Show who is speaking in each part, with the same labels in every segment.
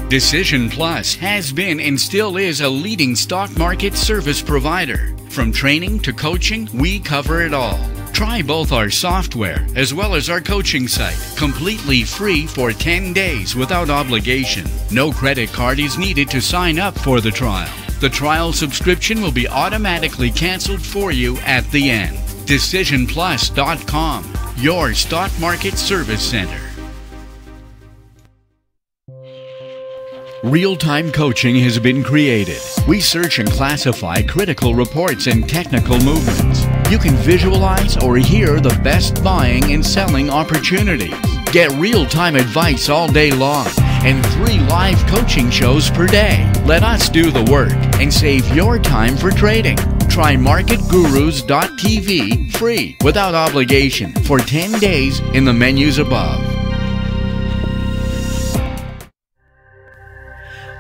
Speaker 1: Decision Plus has been and still is a leading stock market service provider. From training to coaching, we cover it all. Try both our software as well as our coaching site, completely free for 10 days without obligation. No credit card is needed to sign up for the trial. The trial subscription will be automatically canceled for you at the end. DecisionPlus.com, your stock market service center. Real-time coaching has been created. We search and classify critical reports and technical movements. You can visualize or hear the best buying and selling opportunities. Get real-time advice all day long and 3 live coaching shows per day. Let us do the work and save your time for trading. Try MarketGurus.tv free without obligation for 10 days in the menus above.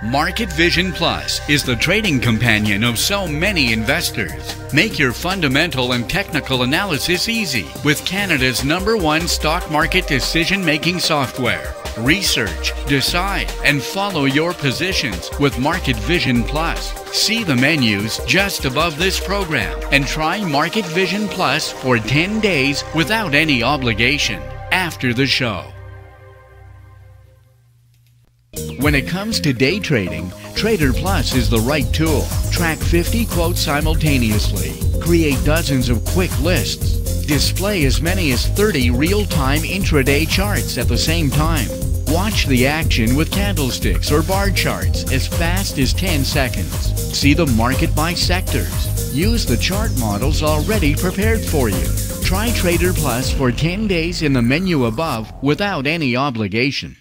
Speaker 1: Market Vision Plus is the trading companion of so many investors. Make your fundamental and technical analysis easy with Canada's #1 stock market decision-making software. Research, decide, and follow your positions with Market Vision Plus. See the menus just above this program and try Market Vision Plus for 10 days without any obligation after the show. When it comes to day trading, Trader Plus is the right tool. Track 50 quotes simultaneously. Create dozens of quick lists. Display as many as 30 real-time intraday charts at the same time. Watch the action with candlesticks or bar charts as fast as 10 seconds. See the market by sectors. Use the chart models already prepared for you. Try Trader Plus for 10 days in the menu above without any obligation.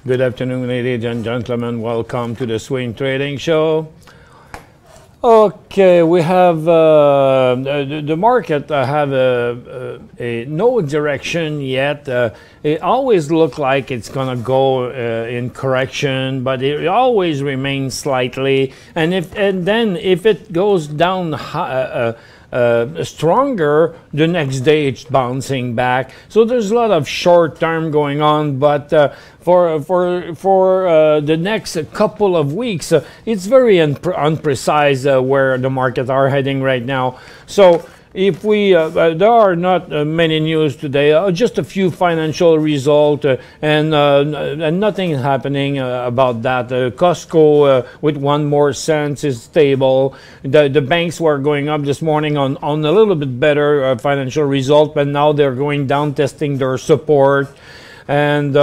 Speaker 2: Good afternoon, ladies and gentlemen. Welcome to the Swing Trading Show. Okay, we have the market have a no direction yet. It always looks like it's gonna go in correction, but it always remains slightly. And then if it goes down stronger, the next day it's bouncing back. So there's a lot of short term going on, but for the next couple of weeks, it's very unprecise where the markets are heading right now. So if we there are not many news today, just a few financial results, and nothing happening about that. Costco with 1 more cent is stable. The banks were going up this morning on a little bit better financial result, but now they're going down, testing their support, and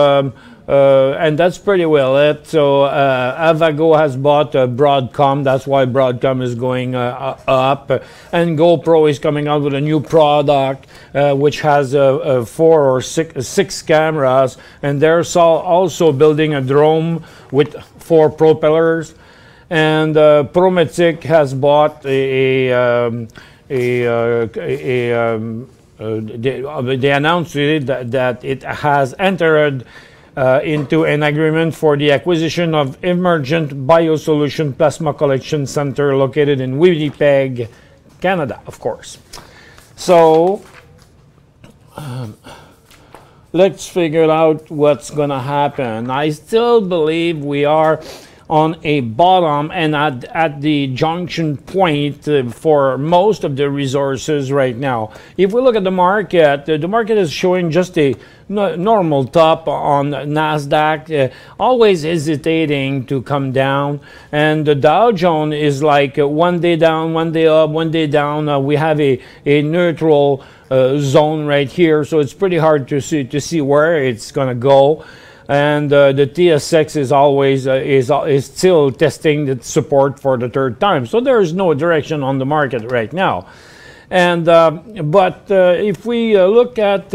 Speaker 2: that's pretty well it. So Avago has bought Broadcom. That's why Broadcom is going up. And GoPro is coming out with a new product which has 4 or 6 cameras. And they're also building a drone with 4 propellers. And Prometic has bought they announced that it has entered into an agreement for the acquisition of Emergent Biosolution Plasma Collection Center located in Winnipeg, Canada, of course. So let's figure out what's going to happen. I still believe we are on a bottom and at the junction point for most of the resources right now. If we look at the market is showing just a normal top on NASDAQ, always hesitating to come down, and the Dow Jones is like 1 day down, 1 day up, 1 day down. We have a neutral zone right here, so it's pretty hard to see where it's going to go. And the TSX is always is still testing the support for the 3rd time. So there is no direction on the market right now. And but if we look at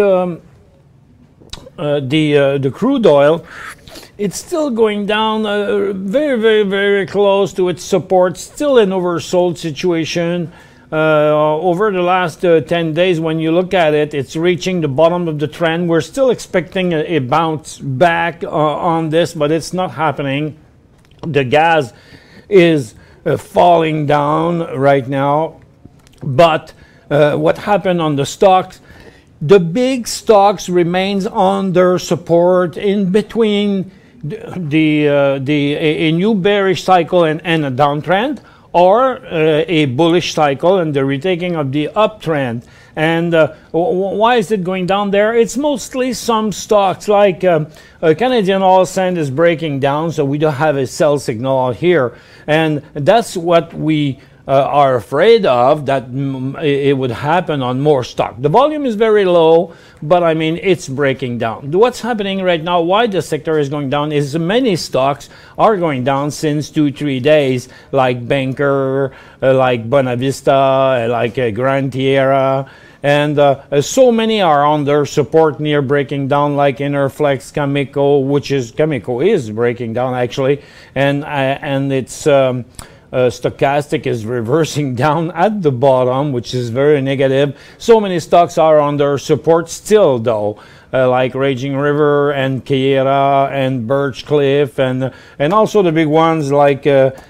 Speaker 2: the crude oil, it's still going down very close to its support. Still an oversold situation. over the last 10 days, when you look at it, it's reaching the bottom of the trend. We're still expecting a bounce back on this, but it's not happening. The gas is falling down right now. But what happened on the stocks? The big stocks remains under support in between a new bearish cycle and a downtrend, or a bullish cycle and the retaking of the uptrend. And why is it going down there? It's mostly some stocks like Canadian Oil Sand is breaking down, so we don't have a sell signal out here. And that's what we are afraid of, that it would happen on more stock. The volume is very low, but I mean, it's breaking down. What's happening right now, why the sector is going down, is many stocks are going down since 2-3 days, like Banker, like Bonavista, like Grand Tierra, and so many are under support near breaking down, like Interflex, Cameco, Cameco is breaking down actually, and it's Stochastic is reversing down at the bottom, which is very negative. So many stocks are under support still, though, like Raging River and Keyera and Birchcliff, and also the big ones like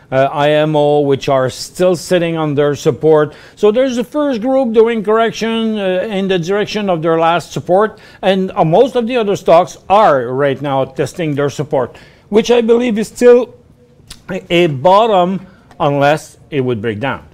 Speaker 2: IMO, which are still sitting under support. So there's the first group doing correction in the direction of their last support, and most of the other stocks are right now testing their support, which I believe is still a bottom, unless it would break down.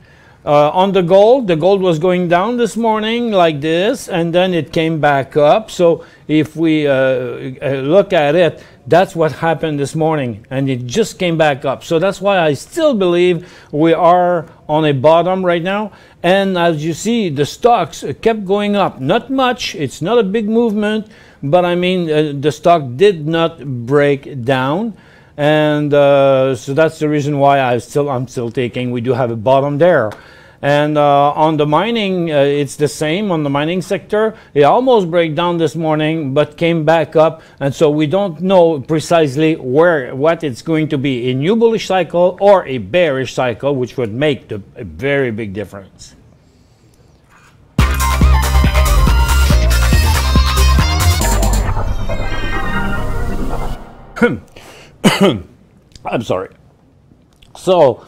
Speaker 2: On the gold was going down this morning like this, and then it came back up. So if we look at it, that's what happened this morning, and it just came back up. So that's why I still believe we are on a bottom right now. And as you see, the stocks kept going up. Not much, it's not a big movement, but I mean, the stock did not break down. And so that's the reason why I'm still taking. We do have a bottom there. And on the mining, it's the same on the mining sector. It almost broke down this morning, but came back up. And so we don't know precisely what it's going to be, a new bullish cycle or a bearish cycle, which would make a very big difference. I'm sorry. So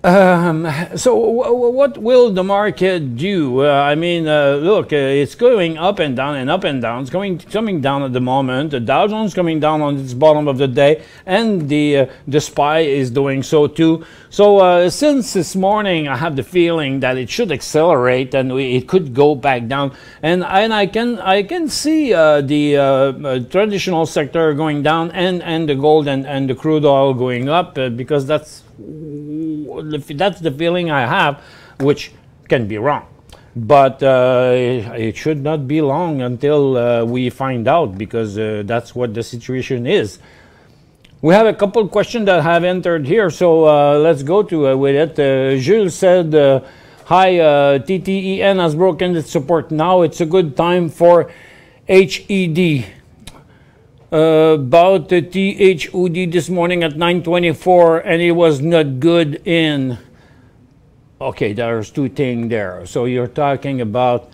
Speaker 2: what will the market do? I mean, look, it's going up and down and up and down. It's coming down at the moment. The Dow Jones coming down on its bottom of the day, and the SPY is doing so too. So since this morning, I have the feeling that it should accelerate and it could go back down. And I can see the traditional sector going down, and the gold and the crude oil going up, because that's the feeling I have, which can be wrong. But it should not be long until we find out, because that's what the situation is. We have a couple of questions that have entered here, so let's go to with it. Jules said, hi, TTEN has broken its support. Now it's a good time for HED. About the THUD this morning at 9:24, and it was not good in. Okay, there's two things there. So you're talking about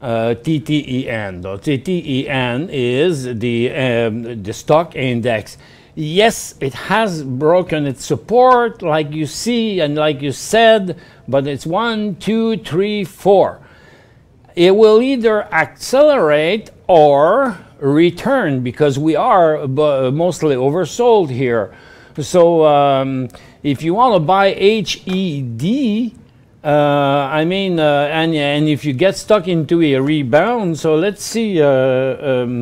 Speaker 2: TTEN. The TTEN is the stock index. Yes, it has broken its support, like you see and like you said, but it's 1, 2, 3, 4. It will either accelerate or return, because we are mostly oversold here. So if you want to buy HED, I mean, and if you get stuck into a rebound, so let's see HED,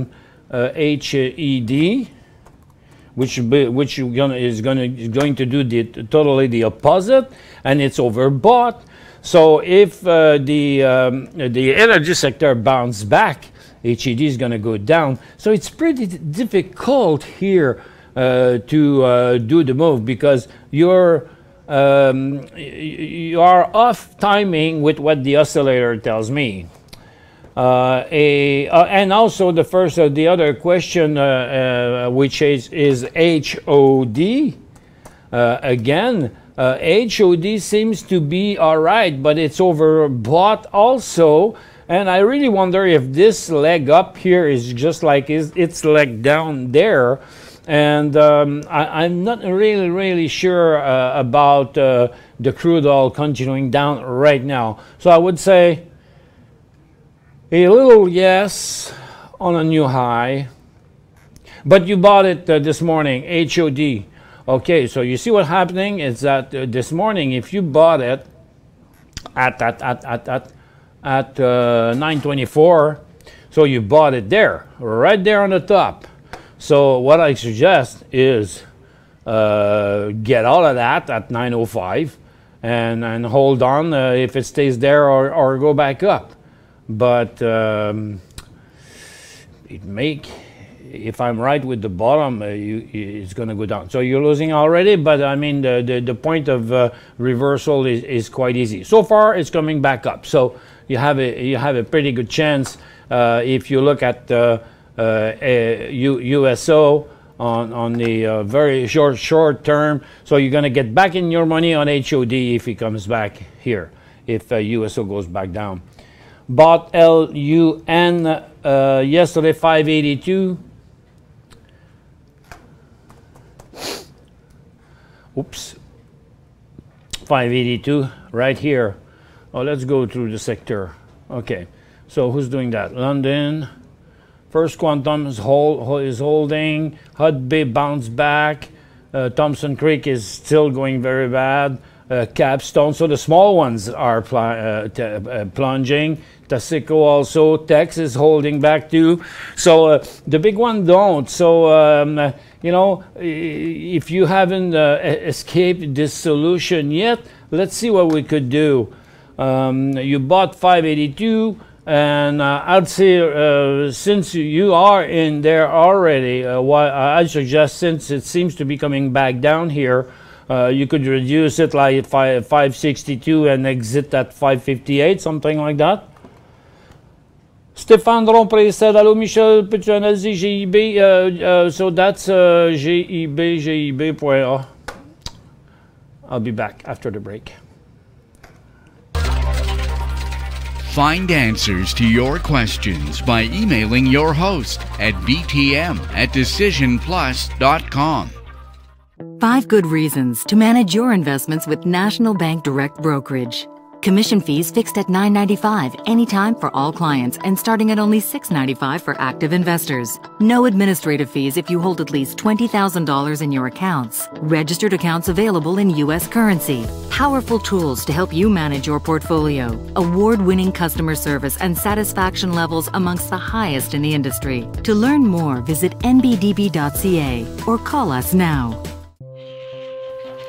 Speaker 2: which is going to do totally the opposite, and it's overbought. So if the energy sector bounces back, HED is going to go down. So it's pretty difficult here to do the move, because you are off timing with what the oscillator tells me. And also the other question, which is HOD, again, HOD seems to be all right, but it's overbought also. And I really wonder if this leg up here is just like its leg down there. And I'm not really sure about the crude oil continuing down right now. So I would say a little yes on a new high. But you bought it this morning, HOD. Okay, so you see what's happening is that this morning, if you bought it at 924, so you bought it there, right there on the top. So what I suggest is get out of that at 905 and hold on if it stays there or go back up. But it make, if I'm right with the bottom, it's going to go down. So you're losing already, but I mean the point of reversal is quite easy. So far, it's coming back up. So you have a pretty good chance if you look at USO on the very short term. So you're going to get back in your money on HOD if he comes back here, if USO goes back down. Bought LUN yesterday 582. Oops, 582 right here. Oh, let's go through the sector. Okay, so who's doing that? London. First Quantum is holding. Hudbay bounced back. Thompson Creek is still going very bad. Capstone, so the small ones are plunging. Taseko also. Tex is holding back too. So the big one don't. So you know, if you haven't escaped this solution yet, let's see what we could do. You bought 582. And I'd say since you are in there already, I suggest, since it seems to be coming back down here, you could reduce it like 562 and exit at 558, something like that. Stéphane Rompré said, hello Michel, peux-tu analyser GIB? So that's GIB.A. I'll be back after the break.
Speaker 1: Find answers to your questions by emailing your host at btm@decisionplus.com.
Speaker 3: 5 good reasons to manage your investments with National Bank Direct Brokerage. Commission fees fixed at $9.95 anytime for all clients and starting at only $6.95 for active investors. No administrative fees if you hold at least $20,000 in your accounts. Registered accounts available in U.S. currency. Powerful tools to help you manage your portfolio. Award-winning customer service and satisfaction levels amongst the highest in the industry. To learn more, visit nbdb.ca or call us now.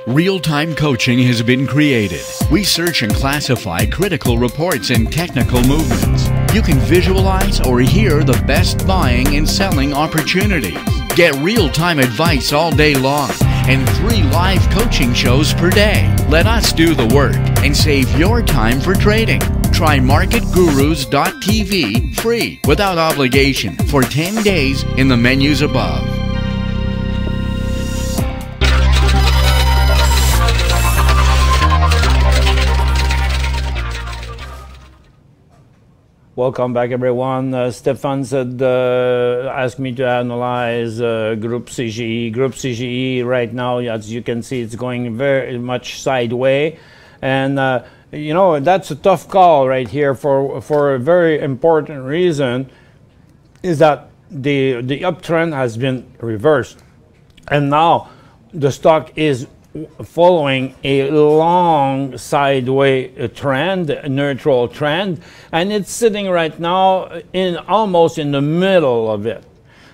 Speaker 1: Real-time coaching has been created. We search and classify critical reports and technical movements. You can visualize or hear the best buying and selling opportunities. Get real-time advice all day long and 3 live coaching shows per day. Let us do the work and save your time for trading. Try marketgurus.tv free without obligation for 10 days in the menus above.
Speaker 2: Welcome back, everyone. Stefan said, asked me to analyze Group CGE. Group CGE right now, as you can see, it's going very much sideways. And, you know, that's a tough call right here for a very important reason, is that the uptrend has been reversed. And now the stock is following a long sideways trend, neutral trend, and it's sitting right now almost in the middle of it.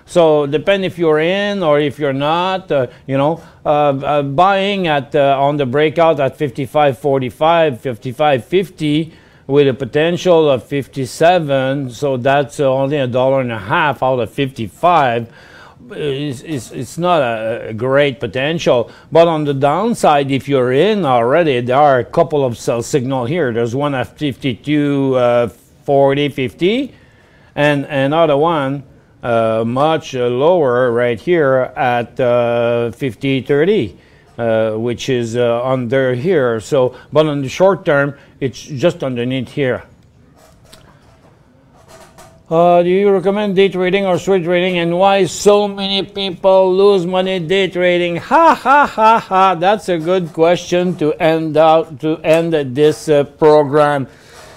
Speaker 2: So depend if you're in or if you're not. You know, buying at on the breakout at 55.45, 55.50 with a potential of 57. So that's only $1.50 out of 55. It's not a great potential, but on the downside, if you're in already, there are a couple of sell signal here. There's one at 52, 40, 50, and another one much lower right here at 50, 30. which is under here. So, but on the short term, it's just underneath here. Do you recommend day trading or swing trading, and why so many people lose money day trading? Ha ha ha ha! That's a good question to end this program.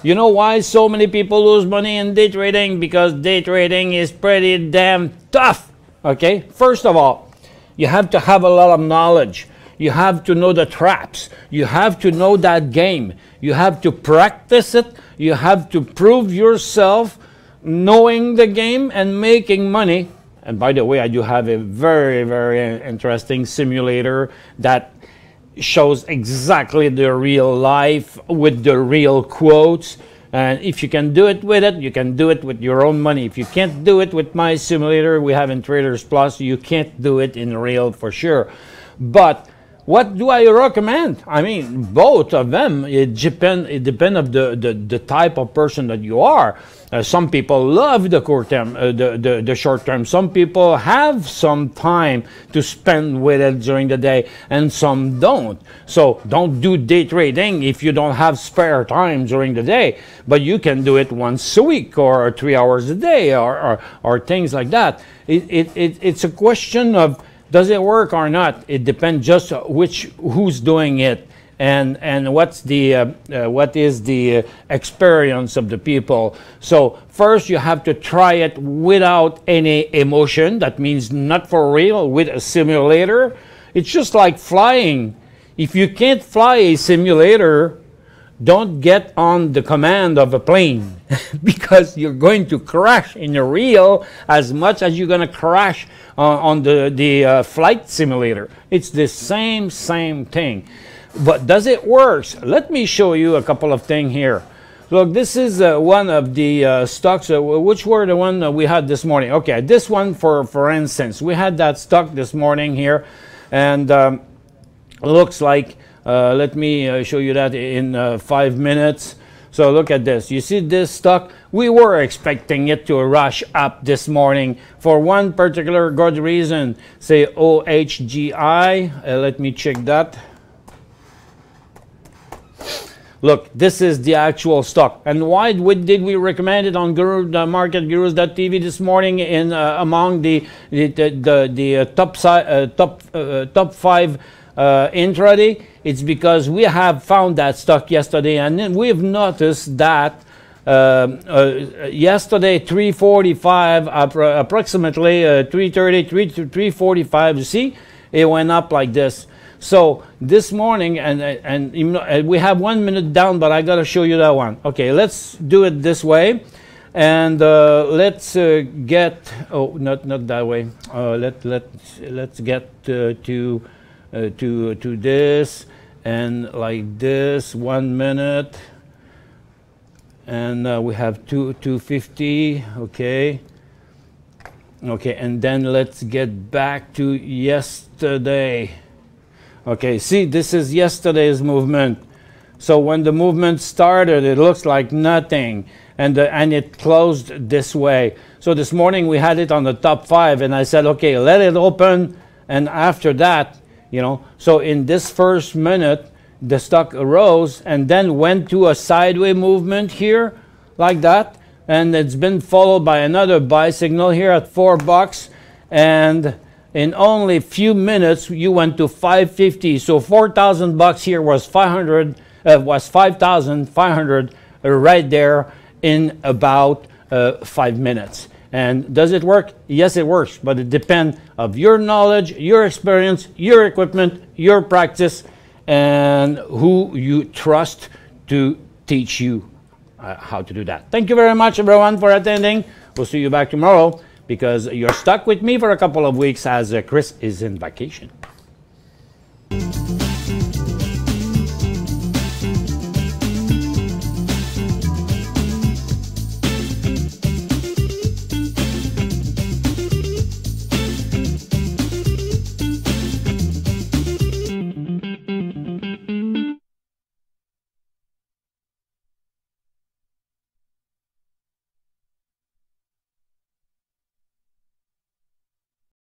Speaker 2: You know why so many people lose money in day trading? Because day trading is pretty damn tough. Okay, first of all, you have to have a lot of knowledge. You have to know the traps. You have to know that game. You have to practice it. You have to prove yourself knowing the game and making money. And by the way, I do have a very, very interesting simulator that shows exactly the real life with the real quotes. And if you can do it with it, you can do it with your own money. If you can't do it with my simulator we have in Traders Plus, you can't do it in real for sure. But what do I recommend? I mean, both of them. It depends of the type of person that you are. Some people love the the short term. Some people have some time to spend with it during the day, and some don't. So don't do day trading if you don't have spare time during the day. But you can do it once a week or 3 hours a day or things like that. It's a question of, does it work or not? It depends just who's doing it and what is the experience of the people. So first you have to try it without any emotion. That means not for real, with a simulator. It's just like flying. If you can't fly a simulator, don't get on the command of a plane because you're going to crash in the real as much as you're going to crash on the flight simulator. It's the same thing. But does it work? Let me show you a couple of things here. Look, this is one of the stocks, which were the one that we had this morning. Okay, this one, for instance, we had that stock this morning here, and looks like, let me show you that in 5 minutes. So look at this. You see this stock? We were expecting it to rush up this morning for one particular good reason. Say OHGI. Let me check that. Look, this is the actual stock. And why did we recommend it on MarketGurus.tv this morning in among the top 5 intraday? It's because we have found that stock yesterday, and then we've noticed that yesterday 345, approximately 330, 345. You see, it went up like this. So this morning, and we have 1 minute down, but I got to show you that one. Okay, let's do it this way, and let's get. Oh, not that way. Let's get to this, and like this, 1 minute, and we have 250. Okay, and then let's get back to yesterday. Okay, see, this is yesterday's movement. So when the movement started, it looks like nothing, and it closed this way. So this morning we had it on the top 5, and I said, okay, let it open, and after that, you know, so in this first minute, the stock arose and then went to a sideways movement here, like that, and it's been followed by another buy signal here at $4, and in only a few minutes, you went to 550. So $4,000 here was 5,500 right there in about 5 minutes. And does it work? Yes, it works, but it depends of your knowledge, your experience, your equipment, your practice, and who you trust to teach you how to do that. Thank you very much, everyone, for attending. We'll see you back tomorrow, because you're stuck with me for a couple of weeks as Chris is in vacation.